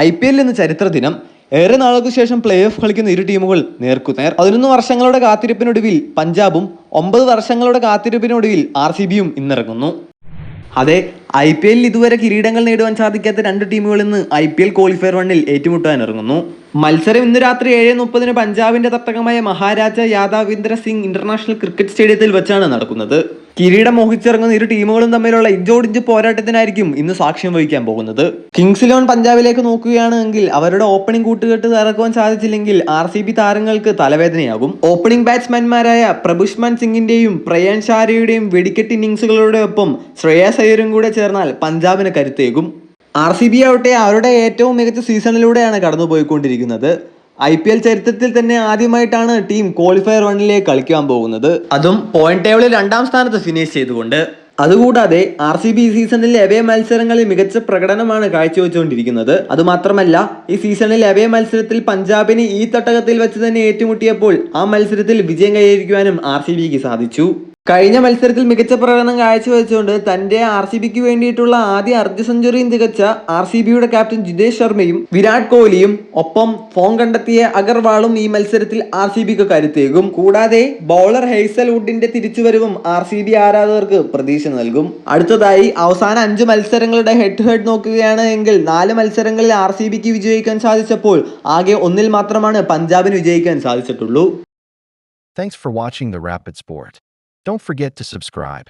IPL എന്ന ചരിത്ര ദിനം. ഏറെ നാളുകൾക്ക് ശേഷം പ്ലേ ഓഫ് കളിക്കുന്ന ഇരു ടീമുകൾ നേർക്കുനേർ. 11 വർഷങ്ങളുടെ കാത്തിരിപ്പിനൊടുവിൽ പഞ്ചാബും 9 വർഷങ്ങളുടെ കാത്തിരിപ്പിനൊടുവിൽ RCBയും ഇന്നിറങ്ങുന്നു. അതെ, IPL ഇതുവരെ കിരീടങ്ങൾ നേടുവാൻ സാധിക്കാത്ത രണ്ട് ടീമുകൾ ഇന്ന് IPL ക്വാളിഫയർ 1-ൽ ഏറ്റുമുട്ടാൻ ഇറങ്ങുന്നു. മത്സരം ഇന്ന് രാത്രി 7:30 പഞ്ചാബിന്റെ തട്ടകമായ മഹാരാജ യാദവിന്ദ്ര സിംഗ് ഇന്റർനാഷണൽ ക്രിക്കറ്റ് സ്റ്റേഡിയത്തിൽ വെച്ചാണ് നടക്കുന്നത്. കിരീടം മോഹിച്ചിറങ്ങുന്ന ഇരു ടീമുകളും തമ്മിലുള്ള ഇഞ്ചോടിഞ്ച് പോരാട്ടത്തിനായിരിക്കും ഇന്ന് സാക്ഷ്യം വഹിക്കാൻ പോകുന്നത്. കിങ്സ് 11 പഞ്ചാബിലേക്ക് നോക്കുകയാണെങ്കിൽ അവരുടെ ഓപ്പണിംഗ് കൂട്ടുകെട്ട് തകർക്കുവാൻ സാധിച്ചില്ലെങ്കിൽ RCB താരങ്ങൾക്ക് തലവേദനയാകും. ഓപ്പണിംഗ് ബാറ്റ്സ്മാൻമാരായ പ്രഭുഷ്മാൻ സിംഗിന്റെയും പ്രയാൻ ഷാരയുടെയും വെടിക്കെട്ട് ഇന്നിംഗ്സുകളുടെ ഒപ്പം ശ്രേയസ് അയ്യരും കൂടെ ചേർന്നാൽ പഞ്ചാബിന് കരുത്തേകും. RCB ആവട്ടെ അവരുടെ ഏറ്റവും മികച്ച സീസണിലൂടെയാണ് കടന്നുപോയിക്കൊണ്ടിരിക്കുന്നത്. IPL ചരിത്രത്തിൽ തന്നെ ആദ്യമായിട്ടാണ് ടീം ക്വാളിഫയർ 1-ലേക്ക് കളിക്കാൻ പോകുന്നത്, അതും പോയിന്റ് ടേബിളിൽ 2-ാം സ്ഥാനത്ത് ഫിനിഷ് ചെയ്തുകൊണ്ട്. അതുകൂടാതെ RCB ഈ സീസണിൽ എവേ മത്സരങ്ങളിൽ മികച്ച പ്രകടനമാണ് കാഴ്ചവെച്ചുകൊണ്ടിരിക്കുന്നത്. അതുമാത്രമല്ല, ഈ സീസണിൽ എവേ മത്സരത്തിൽ പഞ്ചാബിന് ഈ തട്ടകത്തിൽ വെച്ച് തന്നെ ഏറ്റുമുട്ടിയപ്പോൾ ആ മത്സരത്തിൽ വിജയം കൈവരിക്കുവാനും RCBക്ക് സാധിച്ചു. കഴിഞ്ഞ മത്സരത്തിൽ മികച്ച പ്രകടനം കാഴ്ചവെച്ചുകൊണ്ട് തന്റെ RCBക്ക് വേണ്ടിയിട്ടുള്ള ആദ്യ അർദ്ധ സെഞ്ചുറിയും തികച്ച RCBയുടെ ക്യാപ്റ്റൻ ജിതേഷ് ശർമ്മയും വിരാട് കോഹ്ലിയും ഒപ്പം ഫോം കണ്ടെത്തിയ അഗർവാളും ഈ മത്സരത്തിൽ RCBക്ക് കരുത്തേകും. കൂടാതെ ബൗളർ ഹെയ്സൽ വുഡിന്റെ തിരിച്ചുവരവും RCB ആരാധകർക്ക് പ്രതീക്ഷ നൽകും. അടുത്തതായി അവസാന 5 മത്സരങ്ങളുടെ ഹെഡ് ടു ഹെഡ് നോക്കുകയാണ് എങ്കിൽ 4 മത്സരങ്ങളിൽ RCBക്ക് വിജയിക്കാൻ സാധിച്ചപ്പോൾ ആകെ 1-ൽ മാത്രമാണ് പഞ്ചാബിന് വിജയിക്കാൻ സാധിച്ചിട്ടുള്ളൂ. Thanks for watching the Rapid Sport. Don't forget to subscribe.